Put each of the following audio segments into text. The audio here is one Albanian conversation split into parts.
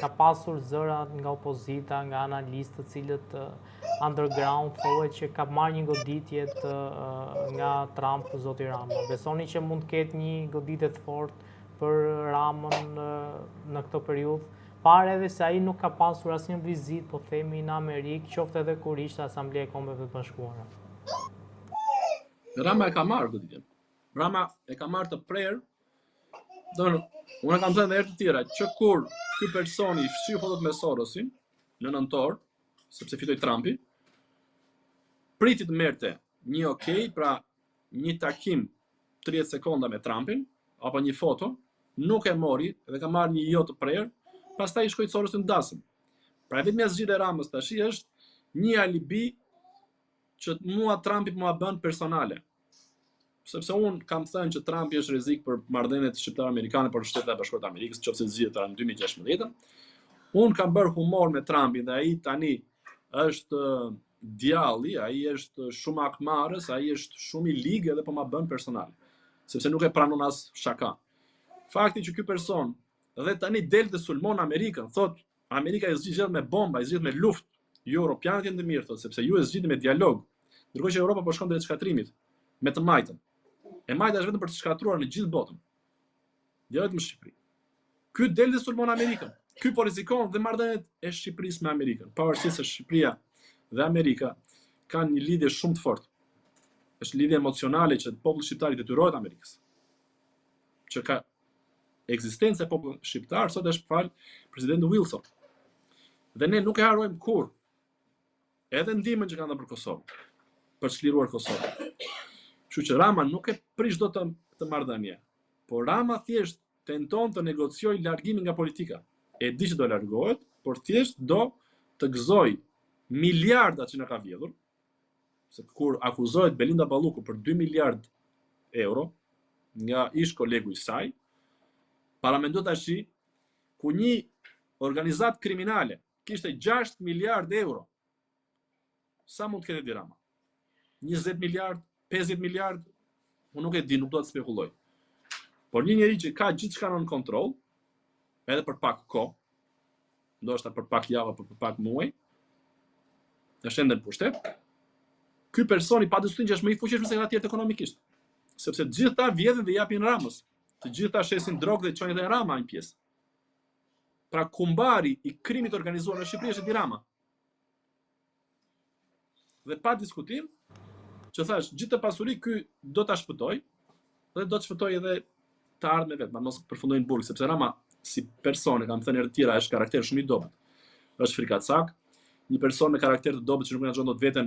ka pasur zëra nga opozita, nga analistët cilët underground thohet që ka marrë një goditje nga Trump zoti Rama. Besoni që mund të ketë një goditje të fortë për Ramën në këtë periudhë? Pare edhe se ai nuk ka pasur asnjë vizitë, po themi, në Amerikë, qoftë edhe kur ishte Asambleja e Kombeve të Bashkuara. Rama e ka marrë goditjen. Rama e ka marrë të prerë. Unë kam thënë edhe herë të tjera që kur ky personi fshi fotot me Sorosin në nëntor, sepse fitoi Trumpi, priti të merrte një okay, pra një takim 30 sekonda me Trumpin apo një foto, nuk e mori dhe ka marrë një jo të prerë. Pastaj i shkoi Sorosin dasëm. Pra vetëm zgjidhja e Ramës tash është një alibi që mua Trumpi mua bën personale. Sepse unë kam thënë që Trumpi është rrezik për marrëdhëniet shqiptar-amerikane për Shtetet e Bashkuara të Amerikës, nëse zgjidhet në 2016. Unë kam bërë humor me Trumpin dhe ai tani është djalli, ai është shumë akmarrës, ai është shumë i ligë edhe po ma bën personale. Sepse nuk e pranon as shaka. Fakti që ky person dhe tani del të sulmon Amerikën, thot Amerika e zgjidhet me bomba, e zgjidhet me luftë. Ju europianët janë të mirë, thot, sepse ju e zgjidhni me dialog. Ndërkohë që Europa po shkon drejt shkatrimit me të majtën. E majta është vetëm për të shkatruar në gjithë botën. Jo vetëm në Shqipëri. Ky del të sulmon Amerikën. Ky po rrezikon dhe marrëdhëniet e Shqipërisë me Amerikën. Pavarësisht se Shqipëria dhe Amerika kanë një lidhje shumë të fortë. Është lidhje emocionale që populli shqiptar i detyrohet Amerikës. Që ka ekzistenca e popullit shqiptar sot është fal presidenti Wilson. Dhe ne nuk e harrojmë kurrë. Edhe ndihmën që kanë dhënë për Kosovë, për të çliruar Kosovën. Kështu që Rama nuk e prish dot të marrëdhënie, por Rama thjesht tenton të negociojë largimin nga politika. E di që do largohet, por thjesht do të gëzoj miliardat që na ka vjedhur, se kur akuzohet Belinda Balluku për 2 miliard euro nga ish kolegu i saj, paramendo tash ku një organizatë kriminale kishte 6 miliard euro. Sa mund të ketë di Rama? 20 miliard, 50 miliard, unë nuk e di, nuk do të spekuloj. Por një njeri që ka gjithçka në kontroll, edhe për pak kohë, ndoshta për pak javë apo për pak muaj, është ende në pushtet. Ky personi padyshim që është më i fuqishëm se ata tjerë ekonomikisht, sepse të gjithë vjedhin dhe japin Ramës. Të gjithë shesin drogë dhe çojnë edhe Rama një pjesë. Pra kumbari i krimit organizuar në Shqipëri është Rama. Dhe pa diskutim, që thash, gjithë të pasuri ky do ta shpëtoj dhe do të shpëtoj edhe të ardhmen vet, mos përfundojnë burg, sepse Rama si person, kam thënë herë të tjera, është karakter shumë i dobët. Është frikacak, një person me karakter të dobët që nuk menaxhon dot veten,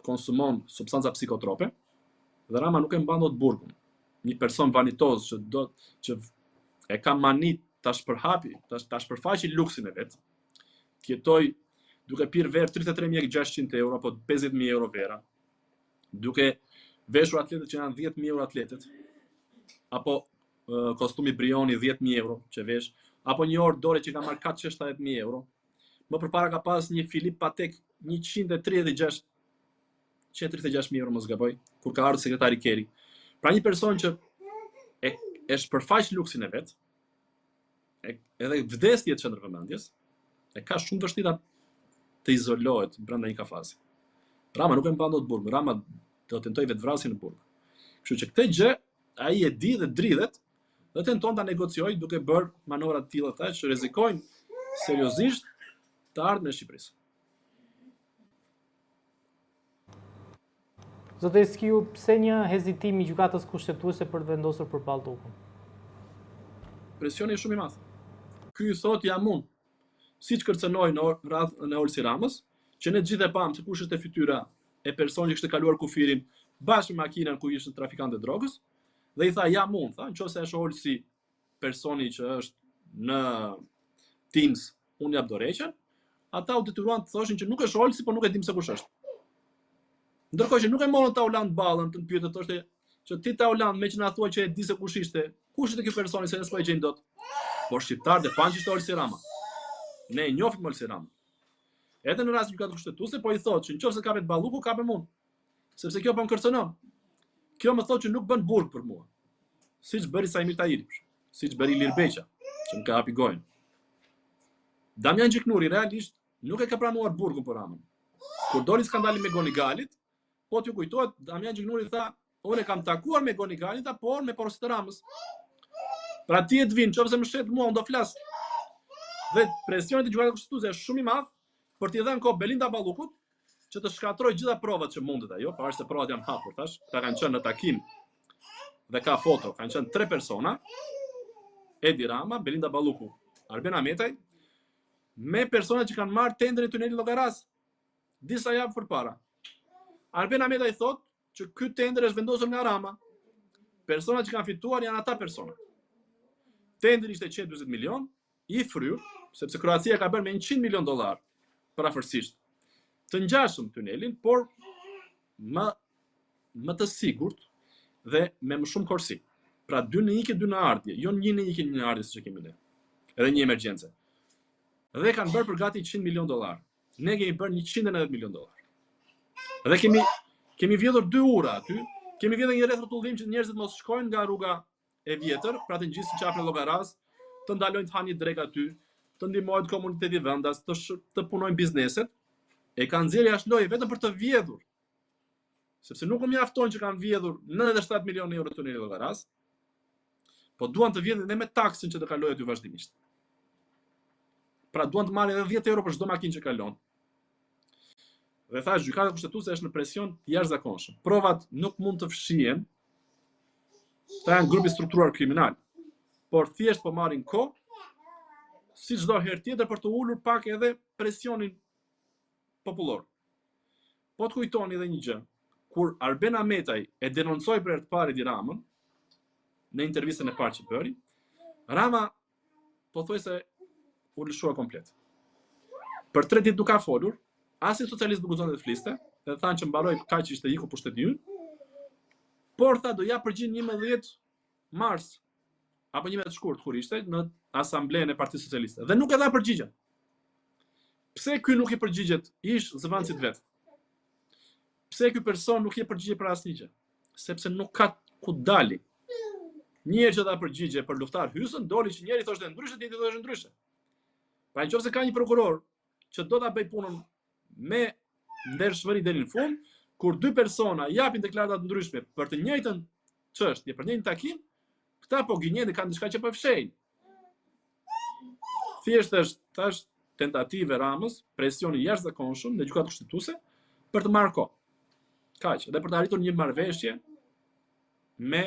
konsumon substanca psikotrope, dhe Rama nuk e mban dot burgun. Një person vanitoz që e ka mani ta shpërhapi, ta shpërfaqi luksin e vet, të jetoj duke pirë verë 33.600 euro apo 50.000 euro vera, duke veshur atletët që janë 10.000 euro atletët, apo kostumi Brioni 10.000 euro që vesh, apo një orë dore që ka marrë 470.000 euro. Më përpara ka pas një Filip Patek 136.000 euro, mos gaboj, kur ka ardhur sekretari Keri. Pra një person që e shpërfaq luksin e vet, edhe vdesjet që ndërvëmendjes, e ka shumë vështirë të izolohet brenda një kafazi. Rama nuk e mban dot burg, Rama do të tentojë vetvrasjen në burg. Kështu që këtë gjë ai e di dhe dridhet dhe tenton ta negociojë duke bërë manovra të tilla që rrezikojnë seriozisht të ardhmen e Shqipërisë. Zotë Eskiu, pse një hezitim i gjykatës kushtetuese për të vendosur përballë Dukun? Presioni është shumë i madh. Ky thotë jam unë. Siç kërcënoi në radhën e Olsi Ramës, që ne gjithë e pam se kush është e fytyra e personit që kishte kaluar kufirin bashkë me makinën ku ishte trafikant e drogës, dhe i tha jam unë, tha, nëse është Olsi personi që është në Teams, unë jap dorëheqjen, ata u detyruan të thoshin që nuk është Olsi, por nuk e dim se kush është. Ndërkohë që nuk e morën ta Uland ballën, të pyetët thoshte që ti ta Uland me që na thua që e di se kush ishte ky personi se ne s'po e gjejmë dot. Por shqiptarët e panë që ishte Olsi Rama. Ne e njohim Olsi Rama. Edhe në rast gjykatë kushtetuese po i thotë që nëse kapet Balluku, kapem unë. Sepse kjo po më kërcënon. Kjo më thotë që nuk bën burg për mua. Siç bëri Sajmir Tahiri, siç bëri Ilir Beqa, që më ka hapi gojën. Damian Gjiknuri realisht nuk e ka pranuar burgun për Ramën. Kur doli skandali me Gonigalit, po t'ju kujtohet, Damian Gjiknuri tha, unë e kam takuar me Gonigalita, por me porosit të Ramës. Pra ti e të vinë, qofse më shet mua, unë do flas. Dhe presioni të gjykatës kushtetuese është shumë i madh për t'i dhënë kohë Belinda Ballukut që të shkatrojë gjitha provat që mundet ajo, pavarësisht se provat janë hapur tash. Ata kanë qenë në takim dhe ka foto, kanë qenë 3 persona: Edi Rama, Belinda Balluku, Arben Ahmetaj, me persona që kanë marrë tendrin e tunelit Llogaras disa javë përpara. Arben Ahmetaj thotë që ky tender është vendosur nga Rama. Personat që kanë fituar janë ata persona. Tendri ishte 140 milion, i fryrë, sepse Kroacia ka bërë me $100 milion parafërsisht të ngjashëm tunelin, por më të sigurt dhe me më shumë korsi. Pra 2 në ikje, 2 në ardhje, jo 1 në ikje, 1 në ardhje siç kemi ne. Edhe një emergjencë. Dhe kanë bërë për gati $100 milion. Ne kemi bërë $190 milion. Dhe kemi vjedhur 2 ura aty, kemi vjedhur një rreth rrotullim që njerëzit mos shkojnë nga rruga e vjetër, pra të ngjisin qafën e Llogaras, të ndalojnë të hanë një drek aty, të ndihmojnë komuniteti vendas, të punojnë bizneset, e kanë nxjerrë jashtë loje vetëm për të vjedhur. Sepse nuk u mjaftojnë që kanë vjedhur 97 milionë euro tuneli Llogaras, po duan të vjedhin edhe me taksin që të kalojë aty vazhdimisht. Pra duan të marrin edhe 10 euro për çdo makinë që kalon. Dhe thash, gjykata kushtetuese është në presion jashtëzakonshëm. Provat nuk mund të fshihen, ta janë grupi strukturuar kriminal, por thjesht po marrin kohë, si çdo herë tjetër për të ulur pak edhe presionin popullor. Po të kujtoni edhe një gjë, kur Arben Ahmetaj e denoncoi për herë të parë Edi Ramën, në intervistën e parë që bëri, Rama pothuajse u lëshua komplet. Për 3 ditë nuk ka folur, as i socialist nuk guzon të fliste, dhe thanë që mbaroi kaq që ishte iku pushteti ynë, por tha do ja përgjigj 11 mars apo 11 shkurt kur ishte në asamblenë e Partisë Socialiste. Dhe nuk e dha përgjigjen. Pse ky nuk i përgjigjet ish zëvendësit vet? Pse ky person nuk i përgjigje për asnjë gjë? Sepse nuk ka ku dali. Njëherë që dha përgjigje për luftar hysën, doli që njëri thoshte ndryshe, tjetri thoshte ndryshe. Pra nëse ka një prokuror që do ta bëj punën me ndershmëri deri në fund, kur 2 persona japin deklarata të ndryshme për të njëjtën çështje, për të njëjtin takim, këta po gënjen dhe kanë diçka që po fshejnë. Thjesht është tash tentative Ramës, presioni jashtëzakonshëm në gjykatë kushtetuese për të marrë kohë. Kaq, dhe për të arritur një marrëveshje me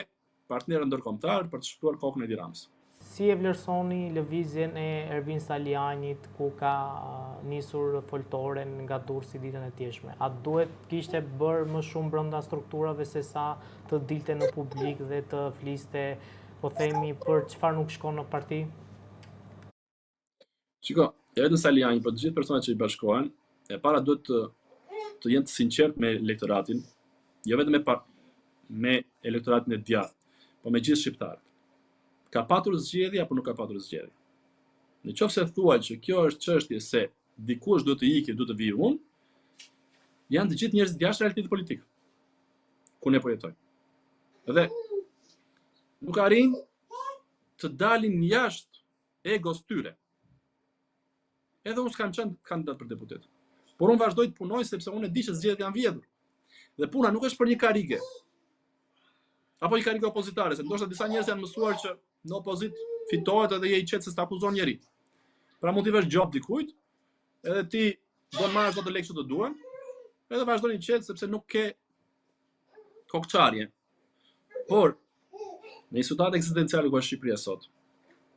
partnerë ndërkombëtar për të shtuar kokën e Edi Ramës. Si e vlerësoni lëvizjen e Ervin Salianit ku ka nisur foltoren nga Durrësi ditën e tjeshme? A duhet kishte bërë më shumë brenda strukturave se sa të dilte në publik dhe të fliste, po themi, për çfarë nuk shkon në parti? Shiko, ja vetëm Saliani, për të gjithë personat që i bashkohen, e para duhet të jenë të sinqert me elektoratin, jo vetëm me elektoratin e djathtë, po me gjithë shqiptarët. Ka patur zgjedhje apo nuk ka patur zgjedhje? Në qoftë se thuaj që kjo është çështje se dikush duhet të ikë, duhet të vijë unë, janë të gjithë njerëzit jashtë realitetit politik, ku ne po jetojmë. Dhe nuk arrin të dalin jashtë egos tyre. Edhe unë s'kam qenë kandidat për deputet. Por unë vazhdoj të punoj sepse unë e di që zgjedhjet janë vjedhur. Dhe puna nuk është për një karige. Apo një karige opozitare, se ndoshta disa njerëz janë mësuar që në opozit fitohet edhe je i qetë se s'akuzon njeri. Pra mund t'i vesh job dikujt, edhe ti do marrësh ato lekë që të duan, edhe vazhdoni qetë sepse nuk ke kokçarje. Por në një situatë ekzistenciale ku është Shqipëria sot,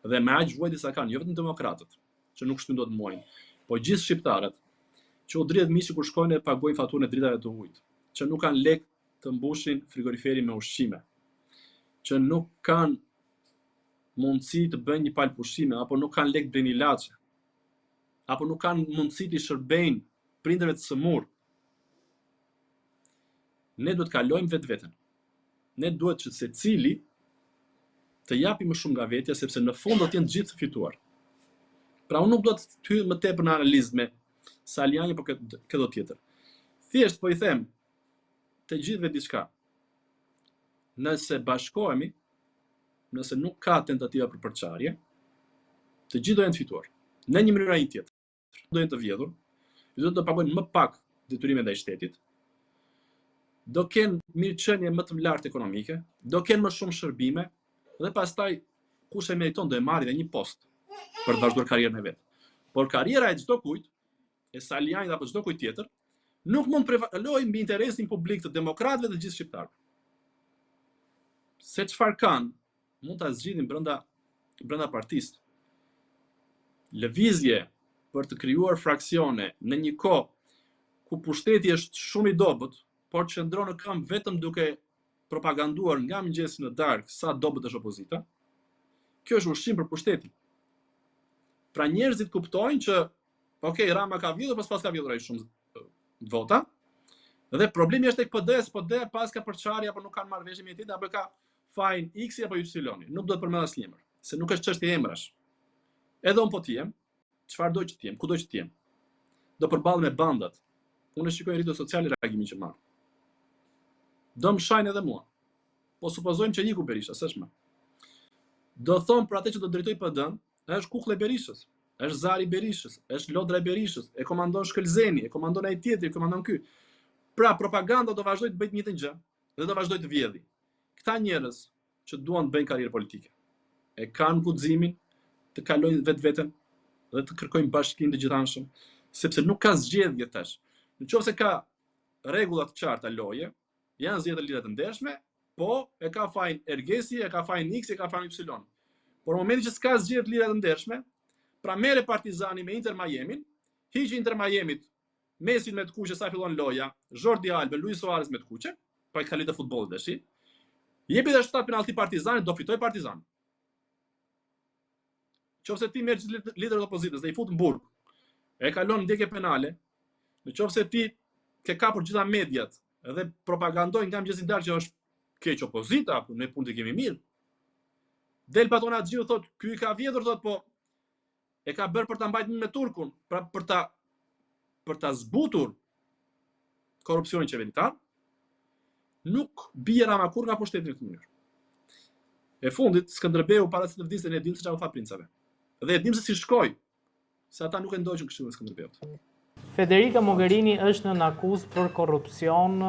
dhe me aq vuajtje sa kanë, jo vetëm demokratët, që nuk shtyn dot muajin, po gjithë shqiptarët që u drihet mishi kur shkojnë e pagojnë faturën e dritave të ujit, që nuk kanë lekë të mbushin frigoriferin me ushqime, që nuk kanë mundësi të bëjnë një palë pushime, apo nuk kanë lekë të bëjnë ilaçe, apo nuk kanë mundësi të shërbejnë prindërve të sëmurë. Ne duhet kalojmë vetveten. Ne duhet që secili të japi më shumë nga vetja, sepse në fund do të jenë të gjithë të fituar. Pra unë nuk do të hyj më tepër në analizë me Saliani për këto tjetër. Thjesht po i them të gjithëve diçka. Nëse bashkohemi, nëse nuk ka tentativa për përçarje, të gjithë do jenë të fituar. në një mënyrë ai tjetër. Do jenë të vjedhur, do të pagojnë më pak detyrime ndaj shtetit, do kenë mirëqenie më të lartë ekonomike, do kenë më shumë shërbime dhe pastaj kush e meriton do e marrë dhe një post për të vazhduar karrierën e vet. Por karriera e çdo kujt, e Salianit apo çdo kujt tjetër, nuk mund të prevalojë mbi interesin publik të demokratëve të gjithë shqiptarëve. Se çfarë kanë, mund ta zgjidhin brenda partisë. Lëvizje për të krijuar fraksione në një kohë ku pushteti është shumë i dobët, por qëndron në këmbë vetëm duke propaganduar nga mëngjesi në darkë sa dobët është opozita. Kjo është ushqim për pushtetin. Pra njerëzit kuptojnë që okay, Rama ka vjedhur, pas ka vjedhur ai shumë vota. Dhe problemi është tek PD-s, PD pas ka përçarje apo nuk kanë marrëveshje me tjetër apo ka fajin X apo Y. Nuk do të përmend asnjë emër, se nuk është çështje emrash. Edhe un po të jem, çfarë do që të jem, ku do që të jem. Do përballem me bandat. Unë shikoj rrjetet sociale reagimin që marr. Do më shajnë edhe mua. Po supozojmë që iku Berisha, s'është më. Do thon për atë që do drejtoj PD-n, është kukull e Berishës, është zari i Berishës, është lodra e Berishës, e komandon Shkëlzeni, e komandon ai tjetri, e komandon ky. Pra propaganda do vazhdoj të bëjë të njëjtën gjë dhe do vazhdoj të vjedhë. Këta njerëz që duan të bëjnë karrierë politike, e kanë guximin të kalojnë vetveten dhe të kërkojnë bashkinë të gjithanshëm, sepse nuk ka zgjedhje tash. Nëse ka rregulla të qarta loje, janë zgjedhje lidhje të ndershme, po e ka fajin Ergesi, e ka fajin X, e ka fajin Y. Por në momentin që s'ka zgjedhje lidhje të ndershme, pra merre Partizani me Inter Miamin, hiqi Inter Miamit Mesin me të kuqe sa fillon loja, Jordi Alba, Luis Suarez me të kuqe, pa i kalit e futbollit tash. Jepi dhe 7 penalti Partizanit, do fitoj Partizani. Nëse ti merr lider të opozitës dhe i fut në burg, e kalon ndjekje penale, nëse ti ke kapur gjitha mediat dhe propagandojnë nga mëngjesi darkë që është keq opozita apo ne punë të kemi mirë. Del Patona Xhiu thot, ky i ka vjedhur thot, po e ka bërë për ta mbajtur me turkun, pra për ta zbutur korrupsionin qeveritar. Nuk bie Rama kur nga pushteti në këtë mënyrë. E fundit Skënderbeu para se të vdiste ne dim se çfarë u tha princave. Dhe e dim se si shkoi, se ata nuk e ndoqën këshillin e Skënderbeut. Federica Mogherini është në akuzë për korrupsion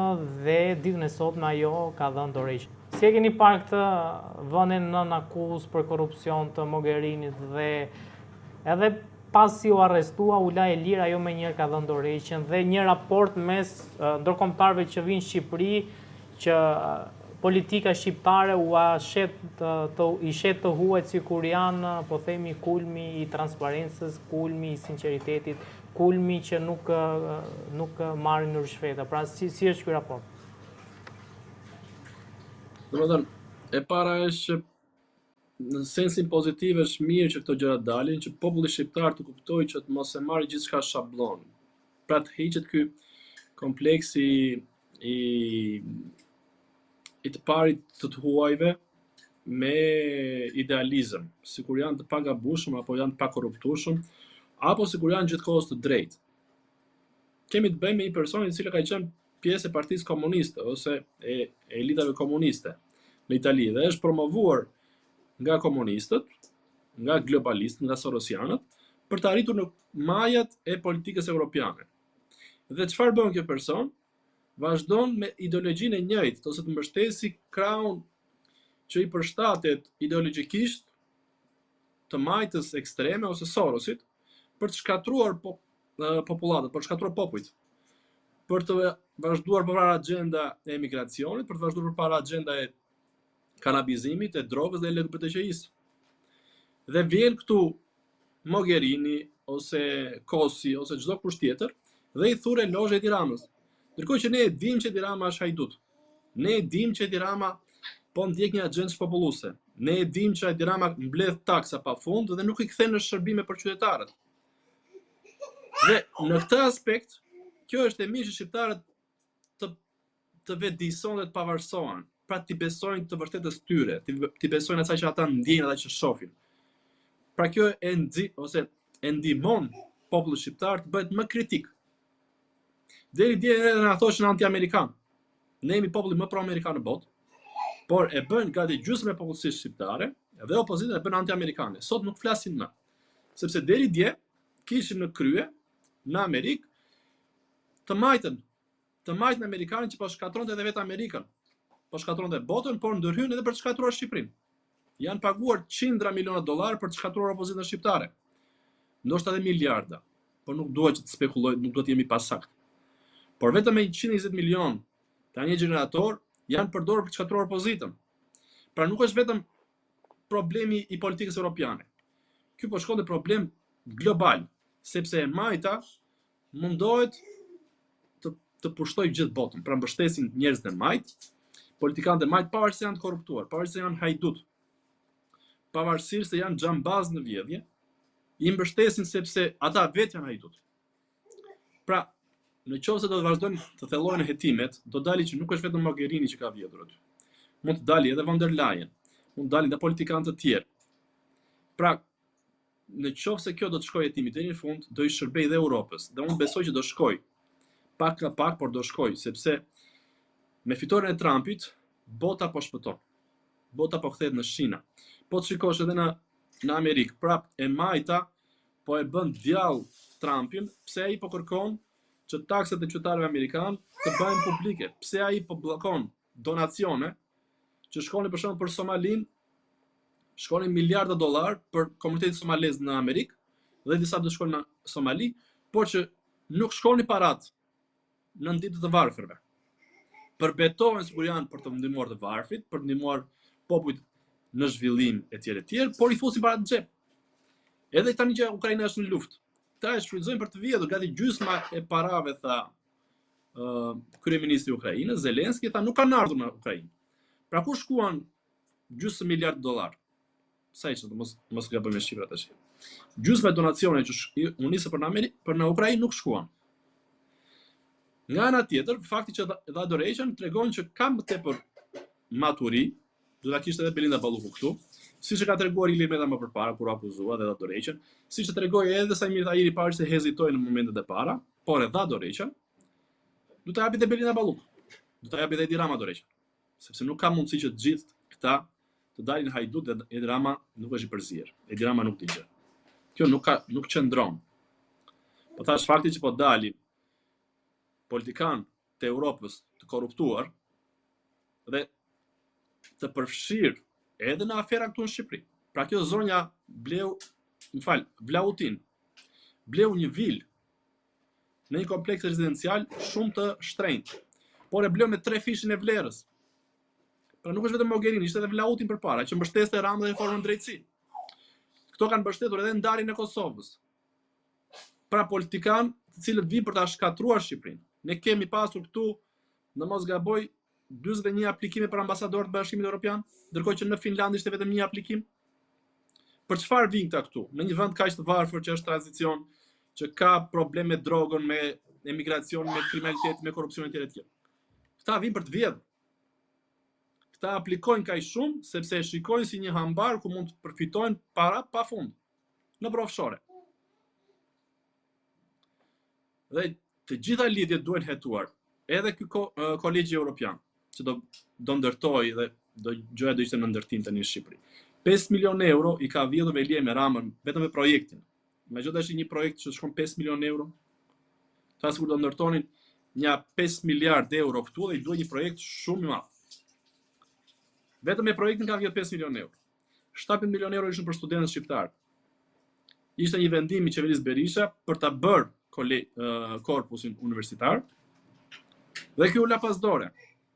dhe ditën e sotme ajo ka dhënë dorëheqje. Si e keni parë këtë vënien në akuzë për korrupsion të Mogherinit dhe edhe pasi u arrestua, u la e lirë, ajo me njërë ka dhënë dorëheqjen dhe një raport mes ndërkombëtarëve që vinë në Shqipëri që politika shqiptare i shet të huajt si kur janë, po themi, kulmi i transparencës, kulmi i sinqeritetit, kulmi që nuk marrin në rishfeta. Pra, si është ky raport? Domethënë, e para është që në sensin pozitiv është mirë që këto gjëra dalin, që populli shqiptar të kuptojë që të mos e marrë gjithçka shablon. Pra të hiqet ky kompleksi i të parit të huajve me idealizëm, sikur janë të pagabueshëm apo janë të pakorruptueshëm, apo sikur janë gjithkohës të drejtë. Kemi të bëjmë me një person i cili ka qenë pjesë e Partisë Komuniste ose e elitave komuniste në Itali dhe është promovuar nga komunistët, nga globalistët, nga sorosianët, për të arritur në majat e politikës europiane. Dhe çfarë bën kjo person? Vazhdon me ideologjinë e njëjtë, ose të mbështesi krahun që i përshtatet ideologjikisht të majtës ekstreme ose Sorosit për të shkatruar popullatët, për të shkatruar popujt, për të vazhduar përpara agenda e emigracionit, për të vazhduar përpara agenda e kanabizimit, e drogës dhe e LGBTQ-s. Dhe vjen këtu Mogherini ose Kosi ose çdo kush tjetër dhe i thurë lozhe Edi Ramës. Ndërkohë që ne e dim që Edi Rama është hajdut. Ne e dim që Edi Rama po ndjek një agjendë populluese. Ne e dim që Edi Rama mbledh taksa pafund dhe nuk i kthen në shërbime për qytetarët. Dhe në këtë aspekt, kjo është e mirë që shqiptarët të vetëdijsojnë dhe të pavarësohen, pra t'i besojnë të vërtetës tyre, t'i besojnë asaj që ata ndjejnë dhe që shohin. Pra kjo e ndihmon popullin shqiptar të bëhet më kritik. Deri dje edhe na thoshin anti-amerikan. Ne jemi populli më pro-amerikan në botë, por e bën gati gjysmë e popullsisë shqiptare dhe opozita e bën anti-amerikane. Sot nuk flasin më. Sepse deri dje kishin në krye, në Amerikë, të majtën Amerikanin që po shkatronte edhe vetë Amerikën, po shkatronte botën, por ndërhyn edhe për të shkatruar Shqipërinë. Janë paguar $100 miliona për të shkatruar opozitën shqiptare. Ndoshta edhe miliarda, por nuk dua që të spekuloj, nuk do të jemi pasakt. Por vetëm me 120 milion të një gjenerator janë përdorur për të shkatruar opozitën. Pra nuk është vetëm problemi i politikës europiane. Ky po shkon te problem global, sepse e majta mundohet të pushtoj gjithë botën. Pra mbështesin njerëz të majt, politikanë të majt, pavarësisht se janë të korruptuar, pavarësisht se janë hajdut, pavarësisht se janë xhambaz në vjedhje, i mbështesin sepse ata vetë janë hajdut. Pra, në qoftë se do të vazhdojnë të thellojnë hetimet, do dali që nuk është vetëm Mogherini që ka vjedhur aty. Mund të dali edhe von der Leyen, mund të dalin edhe politikanë të tjerë. Pra, në qoftë se kjo do të shkojë hetimi deri në fund, do i shërbej dhe Europës. Dhe unë besoj që do shkojë. Pak nga pak, por do shkojë, sepse me fitoren e Trumpit, bota po shpëton. Bota po kthehet në shina. Po të shikosh edhe në Amerikë, prap e majta po e bën djall Trumpin, pse ai po kërkon që takset e qytetarëve amerikanë të bëhen publike. Pse ai po bllokon donacione që shkonin për shembull për Somalinë, shkonin miliarda dollar për komunitetin somalez në Amerikë dhe disa do shkonin në Somali, por që nuk shkonin parat në ditët të varfërve. Përbetohen sikur janë për të ndihmuar të varfrit, për të ndihmuar popujt në zhvillim etj, por i fusin para në xhep. Edhe tani që Ukraina është në luftë, ta e shfrytëzojnë për të vjedhur, gati gjysma e parave, tha kryeministri i Ukrainës, Zelenski, tha nuk kanë ardhur në Ukrainë. Pra ku shkuan gjysmë miliard dollar? Sa ishte, mos gaboj me shifrat tash. Gjysma e donacione që u nisën për në Ukrainë nuk shkuan. Nga ana tjetër, fakti që dha donation tregon që ka më tepër maturi, do ta kishte edhe Belinda Balluku këtu, siç e ka treguar Ilir Meta më përpara kur akuzua dhe dha donation, siç e tregoi edhe Samir Tahiri pari se hezitoi në momentet e para, por e dha donation, do ta japi edhe Belinda Balluku. Do ta japi edhe Edi Rama donation, sepse nuk ka mundësi që të gjithë këta të dalin hajdut dhe Edi Rama nuk është i përzier. Edi Rama nuk di gjë. Kjo nuk qëndron. Po thash fakti që po dalin politikanë të Europës të korruptuar dhe të përfshirë edhe në afera këtu në Shqipëri. Pra kjo zonja Vlautin, bleu një vilë në një kompleks rezidencial shumë të shtrenjtë, por e bleu me 3 fishin e vlerës. Pra nuk është vetëm Mogherini, ishte edhe Vlautin përpara, që mbështeste Ramën dhe reformën drejtësi. Këto kanë mbështetur edhe ndarjen e Kosovës. Pra politikanë të cilët vinë për ta shkatruar Shqipërinë. Ne kemi pasur këtu, në mos gaboj, 41 aplikime për ambasador të Bashkimit Evropian, ndërkohë që në Finland ishte vetëm 1 aplikim. Për çfarë vinë këta këtu? Në një vend kaq të varfër që është tranzicion, që ka probleme me drogën, me emigracion, me kriminalitet, me korrupsion etj. Këta vinë për të vjedhur. Këta aplikojnë kaq shumë sepse e shikojnë si një hambar ku mund të përfitojnë para pafund në offshore. Dhe të gjitha lidhjet duhen hetuar. Edhe ky kolegji evropian, që do ndërtoj dhe gjoja do ishte në ndërtim tani në Shqipëri. 5 milion euro i ka vjedhur Velia me Ramën vetëm me projektin. Megjithatë është një projekt që shkon 5 milion euro. Ta sikur do ndërtonin një 5 miliard euro këtu dhe i duhet një projekt shumë i madh. Vetëm me projektin ka vjedhur 5 milion euro. 7 milion euro ishin për studentët shqiptar. Ishte një vendim i qeverisë Berisha për ta bërë korpusin universitar. Dhe kjo la pas dore.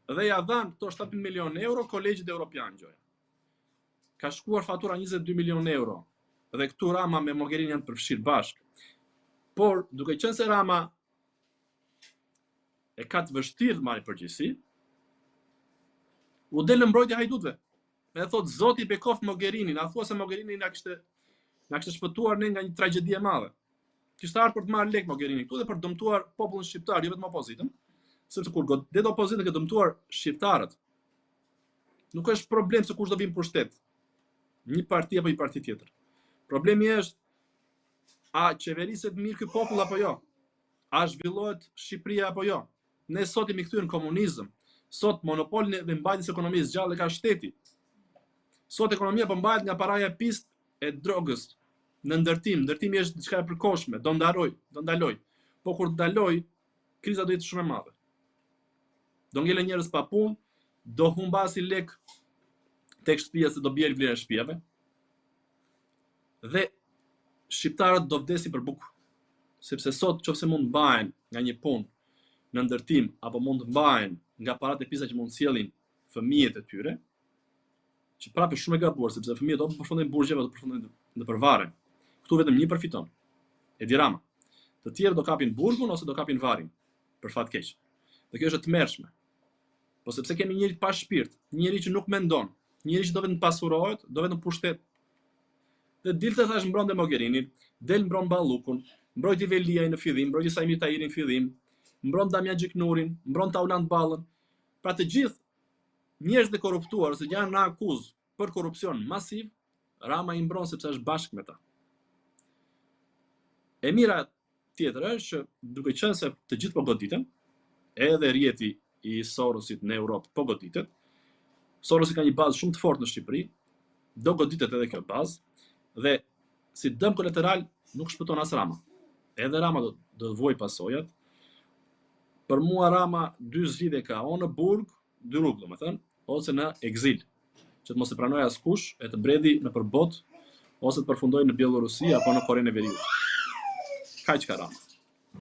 Dhe ja dhanë këto 7 milion euro kolegjit evropian gjoja. Ka shkuar fatura 22 milion euro. Dhe këtu Rama me Mogherini janë përfshirë bashkë. Por, duke qenë se Rama e ka të vështirë të marrë përgjegjësi, u del në mbrojtje hajdutëve. E thot Zoti bekoft Mogherini, na thua se Mogherini na kishte shpëtuar ne nga një tragjedi e madhe. Kishte ardhur për të marrë lek Mogherini këtu dhe për të dëmtuar popullin shqiptar, jo vetëm opozitën, sepse kur godet opozita ka dëmtuar shqiptarët, nuk është problem se kush do vinë pushtet. Një parti apo një parti tjetër. Problemi është a qeveriset mirë ky popull apo jo? A zhvillohet Shqipëria apo jo? Ne sot jemi kthyer në komunizëm. Sot monopolin dhe mbajtjes së ekonomisë gjallë ka shteti. Sot ekonomia po mbahet nga paraja pist e drogës në ndërtim. Ndërtimi është diçka e përkohshme, do ndaloj. Po kur ndaloj, kriza do jetë shumë e madhe. Do ngelen njerëz pa punë, do humbasin lek tek shtëpia se do bie vlera e shtëpiave. Dhe shqiptarët do vdesin për bukë. Sepse sot nëse mund mbahen nga një punë në ndërtim apo mund të mbahen nga paratë e pisa që mund sjellin fëmijët e tyre, që prapë shumë e gabuar sepse fëmijët do përfundojnë burgjeve, do përfundojnë në përvarën. Këtu vetëm një përfiton. Edi Rama. Të tjerë do kapin burgun ose do kapin varin, për fat keq. Dhe kjo është e tmerrshme. Po sepse kemi njëri pa shpirt, njëri që nuk mendon, njëri që do vetëm pasurohet, do vetëm pushtet. Dhe dilte thash mbron Mogherini, del mbron Ballukun, mbrojti Veliaj në fillim, mbrojti Sajmir Tahiri në fillim, mbron Damian Gjiknurin, mbron Taulant Ballën. Pra të gjithë njerëzit e korruptuar ose janë në akuzë për korrupsion masiv, Rama i mbron sepse është bashkë me ta. E mira tjetër është që duke qenë se të gjithë po goditen, edhe rjeti i Sorosit në Europë po goditet, Sorosi ka një bazë shumë të fortë në Shqipëri, do goditet edhe kjo bazë, dhe si dëm kolateral nuk shpëton as Rama. Edhe Rama do të vojë pasojat. Për mua Rama dy zgjidhje ka, o në burg, dy rrugë domethënë, ose në ekzil, që të mos e pranojë askush, e të bredhi nëpër botë, ose të përfundojë në Bielorusi apo në Korenë e Veriut. Kaq ka Rama.